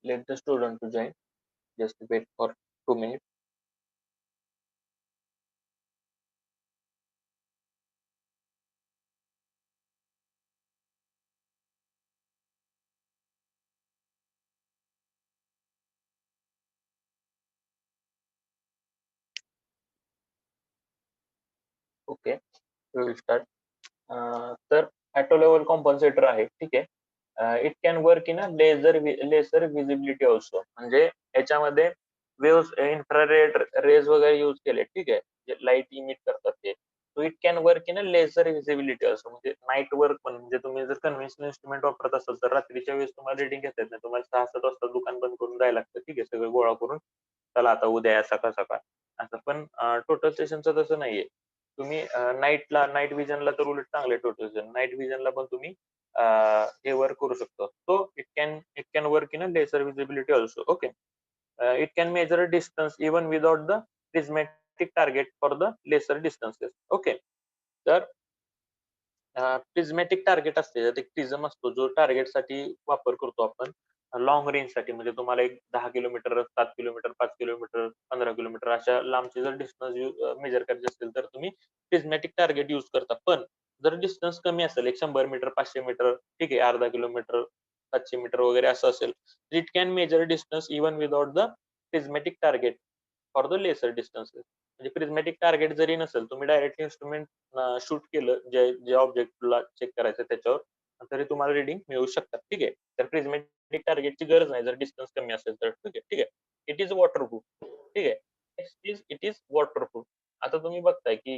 let the student to join. Just wait for 2 minutes. Okay, we will start. तर auto level कॉम्पन्सेटर आहे, ठीक आहे. It can work in a lesser visibility also. म्हणजे याच्यामध्ये waves infrared raise वगैरे use केले, ठीक आहे, जे लाईट इमिट करतात ते. So it can work in a lesser visibility also. म्हणजे नाईट वर्क पण, म्हणजे तुम्ही जर कन्व्हेन्शनल इन्स्ट्रुमेंट वापरत असाल तर रात्रीच्या वेळेस तुम्हाला रिडिंग घेता येत नाही. तुम्हाला 6-7 वाजता दुकान बंद करून जायला लागतं, ठीक आहे, सगळं गोळा करून. चला आता उद्या या सकाळ सकाळ असं. पण टोटल स्टेशनचं तसं नाहीये. तुम्ही नाईट विजनला तर उलट चांगले टोटल स्टेशन. नाईट विजनला पण तुम्ही हे वर्क करू शकतो. So it can work in a lesser visibility also. Okay. It can measure distance even without the prismatic target for the lesser distances. Okay. तर प्रिझमॅटिक टार्गेट असते, त्यात एक प्रिझम असतो जो टार्गेट साठी वापर करतो आपण लॉंग रेंज साठी. म्हणजे तुम्हाला एक 10 किलोमीटर, 7 किलोमीटर, 5 किलोमीटर, 15 किलोमीटर अशा लांबची जर डिस्टन्स मेजर करायची असेल तर तुम्ही प्रिझमॅटिक टार्गेट युज करता. पण जर डिस्टन्स कमी असेल, 100 मीटर, 500 मीटर, ठीक आहे, अर्धा किलोमीटर, 700 मीटर वगैरे असं असेल, it can measure distance even without the prismatic target for the laser distances. म्हणजे प्रिझमॅटिक टार्गेट जरी नसेल, तुम्ही डायरेक्ट इन्स्ट्रुमेंट शूट केलं जे ऑब्जेक्टला चेक करायचं त्याच्यावर, तरी तुम्हाला रिडिंग मिळू शकतात, ठीक आहे. तर प्रिझमॅटिक टार्गेटची गरज नाही जर डिस्टन्स कमी असेल तर, ठीक आहे, ठीक आहे. इट इज वॉटरप्रूफ, ठीक आहे. It is waterproof. आता तुम्ही बघताय की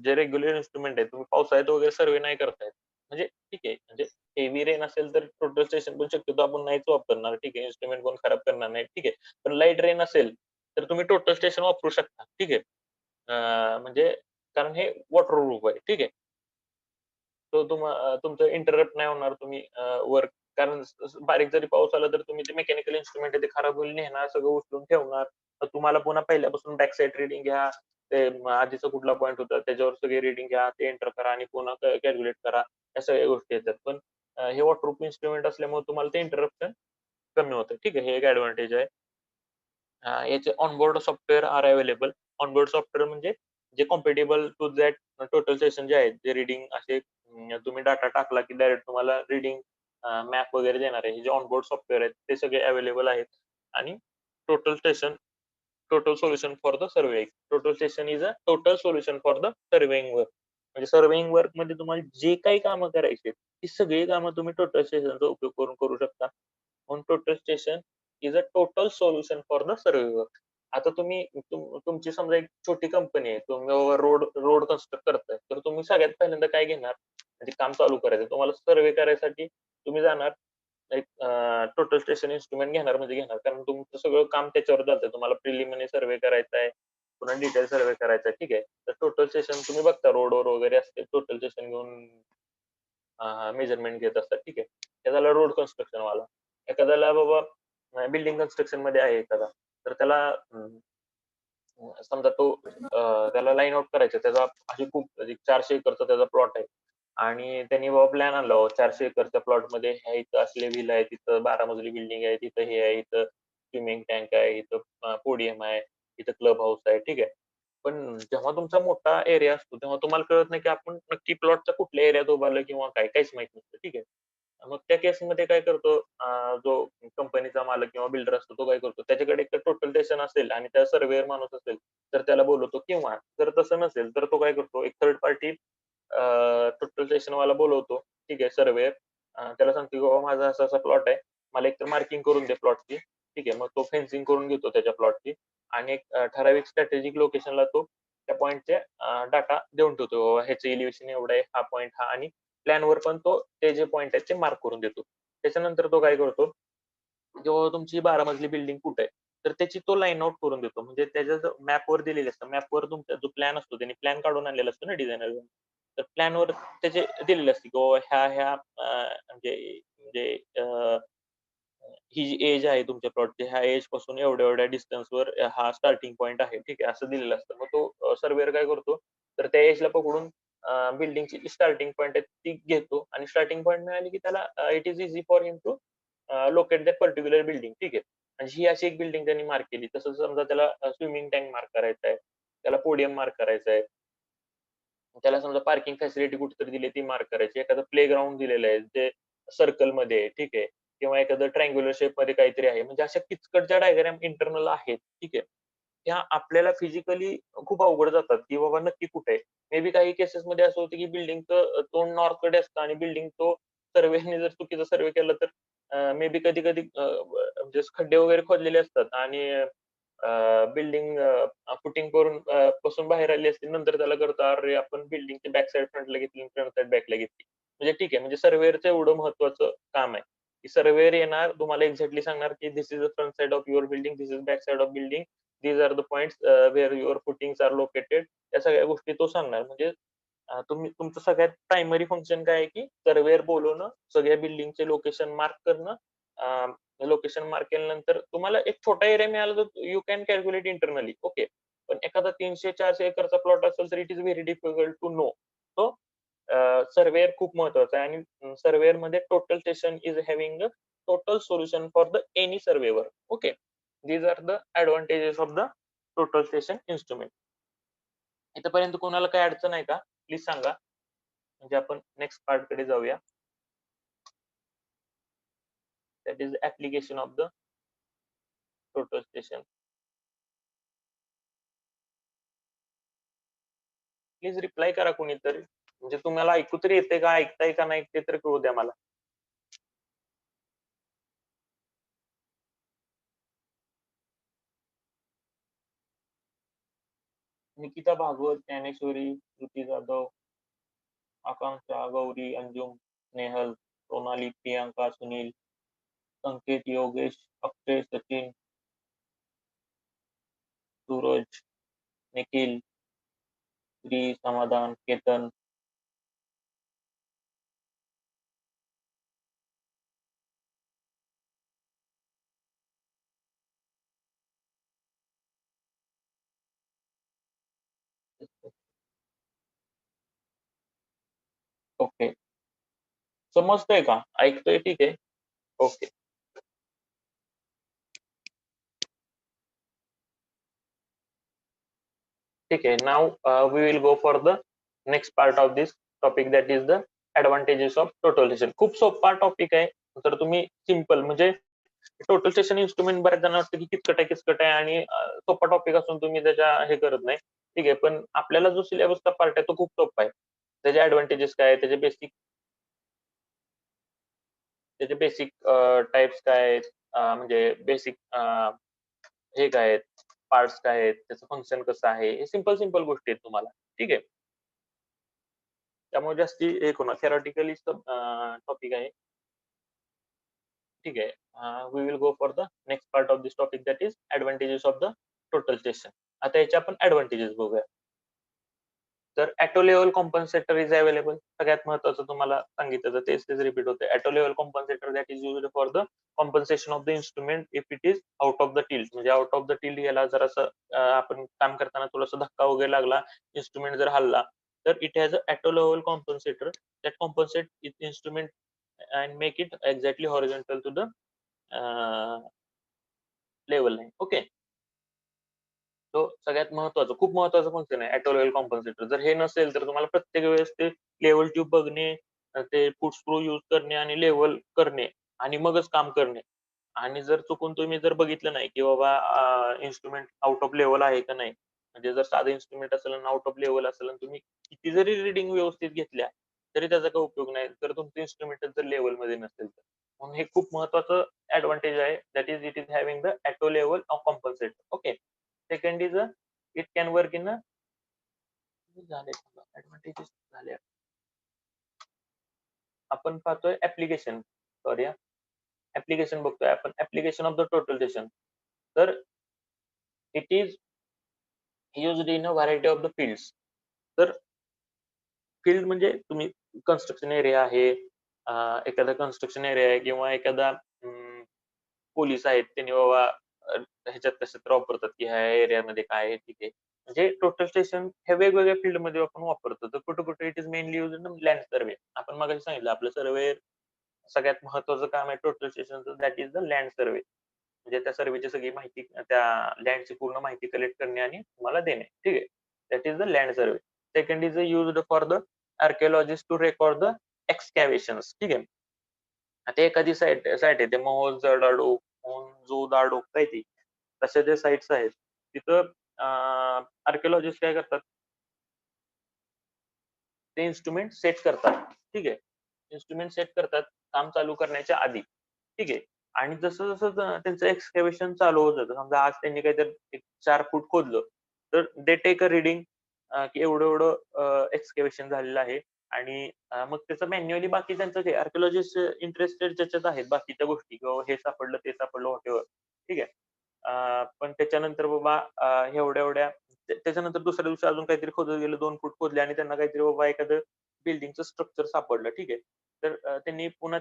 जे रेग्युलर इन्स्ट्रुमेंट आहे, तुम्ही पावसाळ्यात वगैरे सर्वे नाही करतायत. म्हणजे ठीक आहे, म्हणजे हेवी रेन असेल तर टोटल स्टेशन पण शक्यतो आपण नाहीच वापरणार, ठीक आहे, इन्स्ट्रुमेंट कोण खराब करणार नाही, ठीक आहे. पण लाईट रेन असेल तर तुम्ही टोटल स्टेशन वापरू शकता, ठीक आहे. म्हणजे कारण हे वॉटरप्रूफ आहे, ठीक आहे. तो तुमचं इंटरप्ट नाही होणार, तुम्ही वर्क. कारण बारीक जरी पाऊस आला तर तुम्ही ते मेकॅनिकल इन्स्ट्रुमेंट आहे ते खराब होईल, नेणार, सगळं उचलून ठेवणार. तर तुम्हाला पुन्हा पहिल्यापासून बॅक साईड रिडिंग घ्या, ते आधीचा कुठला पॉईंट होता त्याच्यावर सगळे रिडिंग घ्या, ते एंटर करा आणि पुन्हा कॅल्क्युलेट करा. या सगळ्या गोष्टी येतात. पण हे वॉटरप्रूफ इन्स्ट्रुमेंट असल्यामुळे तुम्हाला ते इंटरप्शन कमी होतं, ठीक आहे. हे एक ऍडव्हान्टेज आहे. याचे onboard software are available. Onboard software म्हणजे जे compatible to that total session जे आहेत, जे रिडिंग असे तुम्ही डाटा टाकला की डायरेक्ट तुम्हाला रिडिंग मॅप वगैरे देणार आहे. हे जे ऑनबोर्ड सॉफ्टवेअर आहेत ते सगळे अवेलेबल आहेत. आणि total station total solution for the surveying. Total station is a total solution for the surveying work. म्हणजे सर्वेइंग वर्क मध्ये तुम्हाला जे काही कामं करायची ती सगळी कामं तुम्ही टोटल स्टेशनचा उपयोग करून करू शकता. म्हणून total station is a total solution for the survey work. आता तुमची समजा एक छोटी कंपनी आहे, तुम्ही रोड रोड कन्स्ट्रक्ट करताय, तर तुम्ही सगळ्यात पहिल्यांदा काय घेणार, म्हणजे काम चालू करायचं तुम्हाला सर्वे करायसाठी तुम्ही जाणार एक टोटल स्टेशन इन्स्ट्रुमेंट घेणार, म्हणजे घेणार, कारण तुमचं सगळं काम त्याच्यावर जातं. तुम्हाला प्रिलिमिनरी सर्वे करायचा आहे, पुन्हा डिटेल सर्वे करायचा आहे, ठीक आहे. तर टोटल स्टेशन तुम्ही बघता रोडवर वगैरे असते, टोटल स्टेशन घेऊन मेजरमेंट घेत असतात, ठीक आहे. एखाद्याला रोड कन्स्ट्रक्शन वाला, एखाद्याला बाबा बिल्डिंग कन्स्ट्रक्शन मध्ये आहे एखादा, तर त्याला समजा तो त्याला लाईन आउट करायचं, त्याचा अशी खूप 400 एकरचा त्याचा प्लॉट आहे. आणि त्यांनी बाबा प्लॅन आणला, 400 एकरच्या प्लॉट मध्ये ह्या इथं असले व्हिला आहे, तिथं 12 मजली बिल्डिंग आहे, तिथं हे आहे, इथं स्विमिंग टँक आहे, इथं पोडियम आहे, इथं क्लब हाऊस आहे, ठीक आहे. पण जेव्हा तुमचा मोठा एरिया असतो तेव्हा तुम्हाला कळत नाही की आपण नक्की प्लॉटच्या कुठल्या एरियात उभारलं किंवा काय, काहीच माहित नसतं, ठीक आहे. मग त्या केसमध्ये काय करतो, जो कंपनीचा मालक किंवा बिल्डर असतो तो काय करतो, त्याच्याकडे एक टोटल स्टेशन असेल आणि त्या सर्वेअर माणूस असेल तर त्याला बोलवतो, किंवा जर तसं नसेल तर तो काय करतो, एक थर्ड पार्टी टोटल स्टेशन वाला बोलवतो, ठीक आहे, सर्वेअर. त्याला सांगतो की बाबा माझा असा असा प्लॉट आहे, मला एक तर मार्किंग करून दे प्लॉटची, ठीक आहे. मग तो फेन्सिंग करून घेतो त्याच्या प्लॉटची आणि एक ठराविक स्ट्रॅटेजिक लोकेशनला तो त्या पॉईंटचे डाटा देऊन ठेवतो, बाबा ह्याचं इलिव्हेशन एवढं आहे, हा पॉईंट हा, आणि प्लॅनवर पण तो ते जे पॉईंट आहेत ते मार्क करून देतो. त्याच्यानंतर तो काय करतो, जेव्हा तुमची 12 मजली बिल्डिंग कुठे आहे, तर त्याची तो लाईन आउट करून देतो. म्हणजे त्याच्या मॅपवर दिलेले असतं, मॅपवर तुमचा जो प्लॅन असतो त्यांनी प्लॅन काढून आणलेला असतो ना डिझायनर. तर प्लॅनवर त्याचे दिलेले असते की बाबा ह्या ह्या म्हणजे म्हणजे ही जी एज आहे तुमच्या प्लॉटची, ह्या एज पासून एवढ्या एवढ्या डिस्टन्सवर हा स्टार्टिंग पॉईंट आहे, ठीक आहे, असं दिलेलं असतं. मग तो सर्वेअर काय करतो, तर त्या एजला पकडून बिल्डिंगची जी स्टार्टिंग पॉईंट आहे ती घेतो, आणि स्टार्टिंग पॉईंट मिळाली की त्याला it is easy for him to locate that particular building. ठीक आहे. म्हणजे ही अशी एक बिल्डिंग त्यांनी मार्क केली. तसं समजा त्याला स्विमिंग टँक मार्क करायचा आहे, त्याला पोडियम मार्क करायचा आहे, त्याला समजा पार्किंग फॅसिलिटी कुठेतरी दिली ती मार्क करायची. एखादं प्लेग्राऊंड दिलेलं आहे, जे सर्कलमध्ये आहे, ठीक आहे. किंवा एखादं ट्रायंग्युलर शेपमध्ये काहीतरी आहे. म्हणजे अशा किचकट ज्या डायग्राम इंटरनल आहेत, ठीक आहे. त्या आपल्याला फिजिकली खूप अवघड जातात, की बाबा नक्की कुठे आहे. मे बी काही केसेसमध्ये असं होतं, की बिल्डिंगचं तोंड नॉर्थकडे असतं आणि बिल्डिंग तो सर्वेने जर चुकीचा सर्व्हे केला तर मे बी कधी-कधी म्हणजे खड्डे वगैरे खोदलेले असतात आणि बिल्डिंग फुटिंग करून पासून बाहेर आली असते. नंतर त्याला कळतं, अरे आपण बिल्डिंगची बॅक साइड फ्रंटला घेतली आणि फ्रंट साइड बॅकला घेतली. म्हणजे ठीक आहे, म्हणजे सर्व्हेयरचं एवढं महत्त्वाचं काम आहे, की सर्व्हेयर येणार, तुम्हाला एक्झॅक्टली सांगणार, की "this is the front side of your building, this is back side of building, these are the points where your footings are located." या सगळ्या गोष्टी तो सांगणार. म्हणजे तुम्ही तुमचं सगळ्यात प्रायमरी फंक्शन काय आहे, की सर्व्हेयर बोलवणं, सगळ्या बिल्डिंगचे लोकेशन मार्क करणं. लोकेशन मार्क केल्यानंतर तुम्हाला एक छोटा एरिया मिळाला तर you can calculate internally. Okay. पण एखादा 300-400 एकरचा प्लॉट असेल तर it is very difficult to know. So surveyor खूप महत्वाचा आहे आणि सर्व्हेयरमध्ये total session is having a total solution for the any सर्व्हेवर. Okay. These are the advantages of the total station instrument. इथपर्यंत कोणाला काही अडचण आहे का? प्लीज सांगा. म्हणजे आपण नेक्स्ट पार्ट कडे जाऊया. That is application of the total station. Please reply करा कोणीतरी. म्हणजे तुम्हाला ऐकू तरी येते का? ऐकताय का नाही ते तरी कळू द्या मला. निकिता भागवत, ज्ञानेश्वरी, श्रुती जाधव, आकांक्षा, गौरी, अंजुम, स्नेहल, सोनाली, प्रियांका, सुनील, संकेत, योगेश, अक्षय, सचिन, सूरज, निखिल, श्री, समाधान, केतन. ओके. समजतंय का? ऐकतोय ठीक आहे? ओके. ठीक आहे. Now we will go for the next part of this topic that is the advantages of totalization. खूप सोपा टॉपिक आहे. तर तुम्ही सिंपल म्हणजे टोटल स्टेशन इन्स्ट्रुमेंट बऱ्याच जणांना वाटतं की किचकट आहे आणि सोपा टॉपिक असून तुम्ही त्याच्या हे करत नाही. ठीक आहे. पण आपल्याला जो सिलेबसचा पार्ट आहे तो खूप सोपा आहे. त्याचे ॲडव्हांटेजेस काय आहे? त्याचे बेसिक टाइप्स काय आहेत? म्हणजे बेसिक हे काय आहेत? पार्ट्स काय आहेत? त्याचं फंक्शन कसं आहे? हे सिंपल गोष्टी आहेत तुम्हाला. ठीक आहे. त्यामुळे जास्ती एक होणार थेरॉटिकली टॉपिक आहे. ठीक आहे. We will go for the next part of this topic that is advantages of the total station. आता याचे आपण ॲडव्हांटेजेस बघूया. तर auto level compensator is available. सगळ्यात महत्वाचं तुम्हाला सांगितलं तर तेच रिपीट होते. Auto level compensator that is used for the compensation of the instrument if it is out of the tilt. म्हणजे आउट ऑफ द टिल्ट याला जर असं आपण काम करताना थोडासा धक्का वगैरे लागला, इन्स्ट्रुमेंट जर हलला, तर it has a auto level compensator that compensate it instrument and make it exactly horizontal to the level line. Okay. तो सगळ्यात महत्वाचं, खूप महत्वाचं फंक्शन आहे ऑटो लेव्हल कॉम्पन्सेटर. जर हे नसेल तर तुम्हाला प्रत्येक वेळेस ते लेव्हल ट्यूब बघणे, ते फूट स्क्रू यूज करणे आणि लेव्हल करणे आणि मगच काम करणे. आणि जर चुकून तुम्ही जर बघितलं नाही, की बाबा इन्स्ट्रुमेंट आउट ऑफ लेव्हल आहे का नाही, म्हणजे जर साधं इन्स्ट्रुमेंट असेल आणि आउट ऑफ लेव्हल असेल आणि तुम्ही किती जरी रीडिंग व्यवस्थित घेतल्या, तरी त्याचा काही उपयोग नाही, जर तुमचं इन्स्ट्रुमेंटच जर लेव्हलमध्ये नसेल तर. म्हणून हे खूप महत्वाचं ॲडव्हांटेज आहे. That is it is having the auto level compensator. Okay. Second is it can work in झाले ऍडव्हांटेजेस झाले. आपण पाहतोय ऍप्लिकेशन. सॉरी, ऍप्लिकेशन बघतोय आपण. Application of the total station. तर it is used in a variety of the fields. तर field म्हणजे तुम्ही कन्स्ट्रक्शन एरिया आहे, एखादा कन्स्ट्रक्शन एरिया आहे किंवा एखादा पोलीस आहेत त्यांनी बाबा ह्याच्यात कशात वापरतात की ह्या एरियामध्ये काय आहे, ठीक आहे. म्हणजे टोटल स्टेशन हे वेगवेगळ्या फील्डमध्ये आपण वापरतो. तर कुठे कुठे it is mainly use in land survey. आपण मगाशी सांगितलं आपलं सर्वे सगळ्यात महत्वाचं काम आहे टोटल स्टेशनचं, दॅट इज द लँड सर्वे. म्हणजे त्या सर्वेची सगळी माहिती, त्या लँडची पूर्ण माहिती कलेक्ट करणे आणि तुम्हाला देणे. ठीक आहे. That is the land survey. Second is used for the archaeologist to record the excavations. ठीक आहे. आता एखादी साईट साईट आहे ते मोहोळ-दळाडोब, मोहोळ-दारोडा काय ती, तशा ज्या साइट्स आहेत तिथं आर्किओलॉजिस्ट काय करतात, ते इन्स्ट्रुमेंट सेट करतात. ठीक आहे. इन्स्ट्रुमेंट सेट करतात काम चालू करण्याच्या आधी. ठीक आहे. आणि जसं जसं त्यांचं एक्सकॅव्हेशन चालू होत जातं, समजा आज त्यांनी काहीतरी एक 4 फूट खोदलं, तर दे टेक अ रिडिंग की एवढं एवढं एक्सकॅव्हेशन झालेलं आहे. आणि मग त्याचं मॅन्युअली बाकी त्यांचं ते आर्किओलॉजिस्ट इंटरेस्टेड ज्याच्यात आहेत बाकीच्या गोष्टी, किंवा हे सापडलं ते सापडलं व्हॉटएव्हर. ठीक आहे. पण त्याच्यानंतर बाबा एवढ्या एवढ्या त्याच्यानंतर दुसऱ्या दिवशी अजून काहीतरी खोदलं गेलं, 2 फूट खोदले आणि त्यांना काहीतरी बाबा एखादं बिल्डिंगचं स्ट्रक्चर सापडलं. ठीक आहे. तर त्यांनी पुन्हा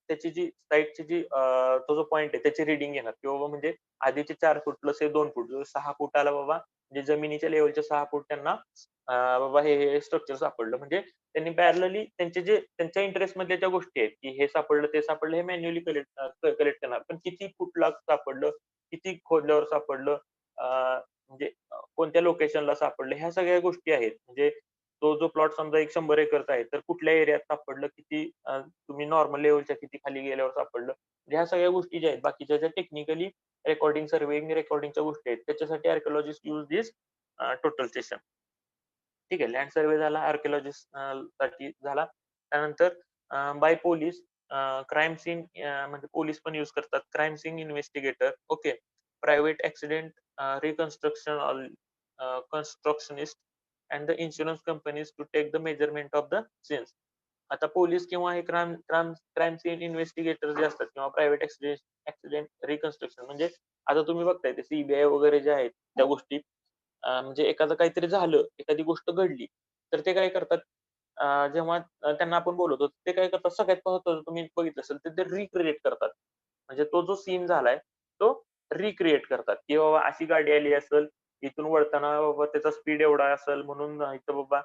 त्याची जी साइटची जी तो जो पॉइंट आहे त्याची रिडिंग घेणार, की बाबा म्हणजे आधीचे 4 फूट प्लस हे 2 फूट, 6 फूट आला बाबा, म्हणजे जमिनीच्या लेव्हलच्या 6 फूट त्यांना बाबा हे स्ट्रक्चर सापडलं. म्हणजे त्यांनी पॅरलली त्यांच्या इंटरेस्ट मधल्या ज्या गोष्टी आहेत, की हे सापडलं, ते सापडलं, हे मॅन्युअली कलेक्ट करणार. पण किती फूटला सापडलं, किती खोदल्यावर सापडलं, म्हणजे कोणत्या लोकेशनला सापडलं, ह्या सगळ्या गोष्टी आहेत. म्हणजे तो जो प्लॉट समजा एक 100 एकरचा आहे, तर कुठल्या एरियात सापडलं, किती तुम्ही नॉर्मल लेव्हलच्या किती खाली गेल्यावर सापडलं. म्हणजे ह्या सगळ्या गोष्टी ज्या आहेत बाकीच्या, ज्या टेक्निकली रेकॉर्डिंग सर्वेइंग रेकॉर्डिंगच्या गोष्टी आहेत, त्याच्यासाठी archaeologist use this total station. ठीक आहे. लँड सर्वे झाला, आर्किओलॉजिस्ट साठी झाला. त्यानंतर बाय पोलीस, क्राईम सीन, म्हणजे पोलीस पण यूज करतात. Crime scene investigator, okay. Private accident reconstruction constructionist and the insurance companies to take the measurement of the scenes. आता पोलीस किंवा हे क्राईम क्राईम सीन इन्व्हेस्टिगेटर जे असतात, किंवा प्रायव्हेट ॲक्सिडेंट रिकन्स्ट्रक्शन, म्हणजे आता तुम्ही बघताय ते सीबीआय वगैरे जे आहेत त्या गोष्टी, म्हणजे एखादं काहीतरी झालं, एखादी गोष्ट घडली, तर ते काय करतात, जेव्हा त्यांना आपण बोलवतो, ते काय करतात, सगळ्यात महत्त्वाचं तुम्ही बघितलं असेल, तर ते रिक्रिएट करतात. म्हणजे तो जो सीन झालाय, तो रिक्रिएट करतात, की बाबा अशी गाडी आली असेल, इथून वळताना बाबा त्याचा स्पीड एवढा असेल, म्हणून इथं बाबा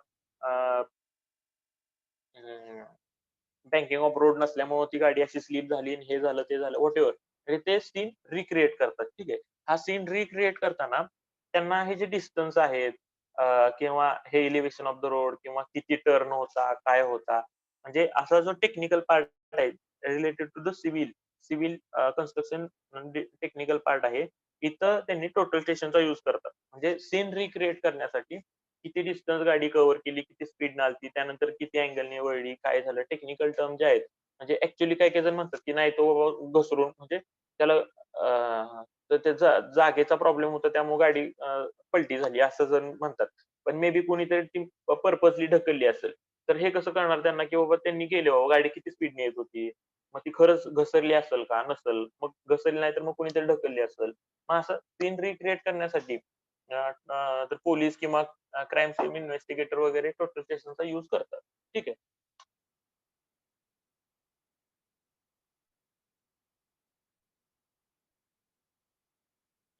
बँकिंग ऑफ रोड नसल्यामुळे ती गाडी अशी स्लिप झाली आणि हे झालं, ते झालं, व्हॉटएव्हर. म्हणजे ते सीन रिक्रिएट करतात. ठीक आहे. हा सीन रिक्रिएट करताना त्यांना हे जे डिस्टन्स आहेत, किंवा हे एलिव्हेशन ऑफ द रोड, किंवा किती टर्न होता, काय होता, म्हणजे असा जो टेक्निकल पार्ट आहे related to the civil construction technical part आहे. इथं त्यांनी टोटल स्टेशनचा यूज करतात. म्हणजे सीन रिक्रिएट करण्यासाठी किती डिस्टन्स गाडी कव्हर केली, किती स्पीडनं आलती, त्यानंतर किती अँगलने वळली, काय झालं, टेक्निकल टर्म जे आहेत. म्हणजे ॲक्चुअली काही-काही जण म्हणतात, की नाही तो बाबा घसरून, म्हणजे त्याला तर त्याचा जागेचा प्रॉब्लेम होता, त्यामुळे गाडी पलटी झाली असं जण म्हणतात. पण मे बी कोणीतरी ती पर्पजली ढकलली असेल. तर हे कसं कळणार त्यांना, की बाबा त्यांनी गेले बाबा, गाडी किती स्पीडने येत होती. मग ती खरंच घसरली असेल का? नसेल. मग घसरली नाही तर मग कोणीतरी ढकलली असेल. मग असं सीन रिक्रिएट करण्यासाठी अ, अ, तर पोलीस किंवा क्राईम सीन इन्व्हेस्टिगेटर वगैरे टोटल स्टेशनचा यूज करतात. ठीक आहे.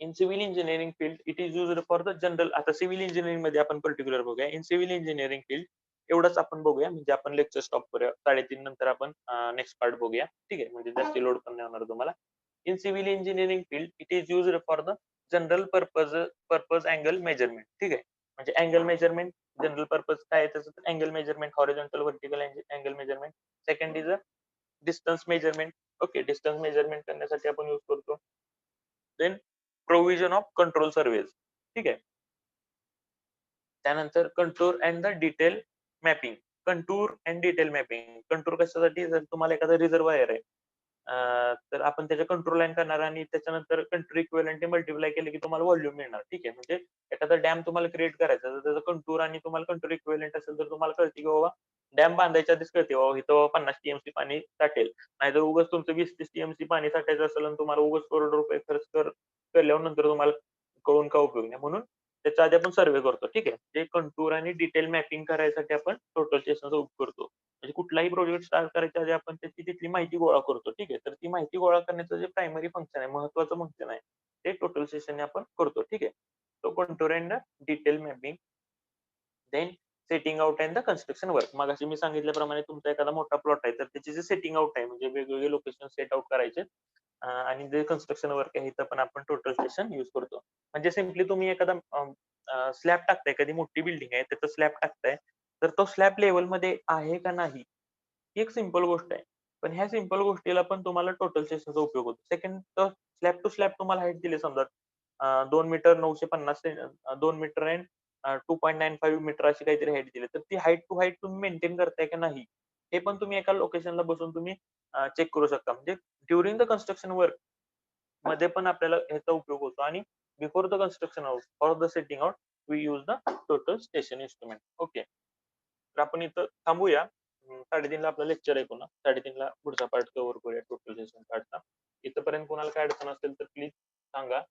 In civil engineering field it is used for the general. आता सिव्हिल इंजिनिअरिंग मध्ये आपण पर्टिक्युलर बघूया. इन सिव्हिल इंजिनिअरिंग फील्ड एवढंच आपण बघूया. म्हणजे आपण लेक्चर स्टॉप करूया. 3:30 नंतर आपण नेक्स्ट पार्ट बघूया. ठीक आहे. म्हणजे जास्ती लोड पण नाही होणार तुम्हाला. In civil engineering field it is used for the general purpose angle measurement. ठीक आहे. म्हणजे अँगल मेजरमेंट जनरल पर्पज काय आहे त्याचं, angle measurement, horizontal vertical angle measurement. Second is a distance measurement. Okay. Distance measurement करण्यासाठी आपण use करतो. Then provision of control surveys. ठीक आहे. त्यानंतर contour and the detail mapping. Contour and detail mapping. Contour कशासाठी, जर तुम्हाला एखादा रिझर्वायर आहे, तर आपण त्याच्या कंट्रोल लाईन करणार आणि त्याच्यानंतर कंट्री इक्विव्हॅलेंटने मल्टिप्लाय केलं की तुम्हाला व्हॉल्यूम मिळणार. ठीक आहे. म्हणजे एखादा डॅम तुम्हाला क्रिएट करायचा तर त्याचा कंटूर आणि तुम्हाला कंट्री इक्विव्हॅलेंट असेल तर तुम्हाला कळते की बाबा डॅम बांधायच्या आधीच कळते बाबा इथं 50 टीएमसी पाणी साठेल. नाहीतर उगाच तुमचं 20-30 टीएमसी पाणी साठायचं असेल आणि तुम्हाला उगाच करोड रुपये खर्च केल्यावर नंतर तुम्हाला कळून का उपयोग नाही. म्हणून त्याच्या आधी आपण सर्व्हे करतो. ठीक आहे. ते कंटूर आणि डिटेल मॅपिंग करायसाठी आपण टोटल स्टेशनचा उपयोग करतो. म्हणजे कुठलाही प्रोजेक्ट स्टार्ट करायच्या आधी आपण त्याची तिथली माहिती गोळा करतो. ठीक आहे. तर ती माहिती गोळा करण्याचं जे प्रायमरी फंक्शन आहे, महत्त्वाचं फंक्शन आहे, ते टोटल सेशनने आपण करतो. ठीक आहे. तो contour and detail mapping. Then setting out and the construction work. मगाशी मी सांगितल्याप्रमाणे तुमचा एखादा मोठा प्लॉट आहे, तर त्याची जे सेटिंग आउट आहे म्हणजे वेगवेगळे लोकेशन सेट आउट करायचे आणि जे कन्स्ट्रक्शन वर्क आहे इथं पण आपण टोटल स्टेशन यूज करतो. म्हणजे सिम्पली तुम्ही एखादा स्लॅब टाकताय, एखादी मोठी बिल्डिंग आहे, त्याचा स्लॅब टाकताय, तर तो स्लॅब लेव्हलमध्ये आहे का नाही, ही एक सिंपल गोष्ट आहे. पण ह्या सिंपल गोष्टीला पण तुम्हाला टोटल स्टेशनचा उपयोग होतो. सेकंड तर स्लॅब टू स्लॅब तुम्हाला हाईट दिली समजा 2 मीटर 950 2 मीटर अँड 2.95 मीटर अशी काहीतरी हाईट दिली. तर ती हाईट टू हाईट तुम्ही मेंटेन करताय का नाही, हे पण तुम्ही एका लोकेशनला बसून तुम्ही चेक करू शकता. म्हणजे ड्युरिंग द कन्स्ट्रक्शन वर्क मध्ये पण आपल्याला ह्याचा उपयोग होतो आणि before the construction out for the setting out we use the total station instrument. Okay. तर आपण इथं थांबूया. 3:30 ला आपला लेक्चर आहे पुन्हा. 3:30 ला पुढचा पार्ट कव्हर करूया टोटल सेशन पार्टचा. इथपर्यंत कोणाला काय अडचण असेल तर प्लीज सांगा.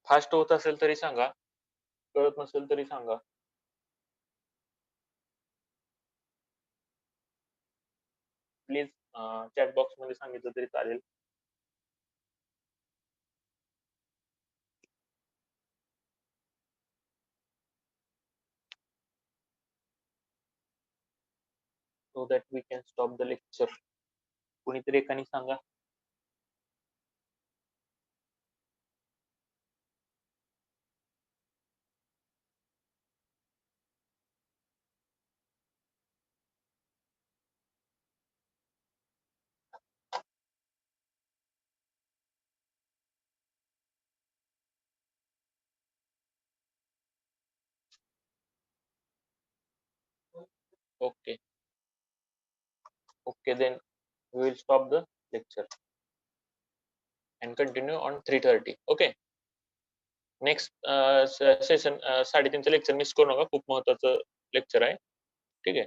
फास्ट होत असेल तरी सांगा. कळत नसेल तरी सांगा. प्लीज चॅट बॉक्समध्ये सांगितलं तरी चालेल. So that we can stop the lecture. कुणीतरी एकाने सांगा. Okay. Okay, then we will stop the lecture and continue on 3:30. Okay. Next session 3:30चं लेक्चर मिस करू नका. खूप महत्वाचं लेक्चर आहे. ठीक आहे.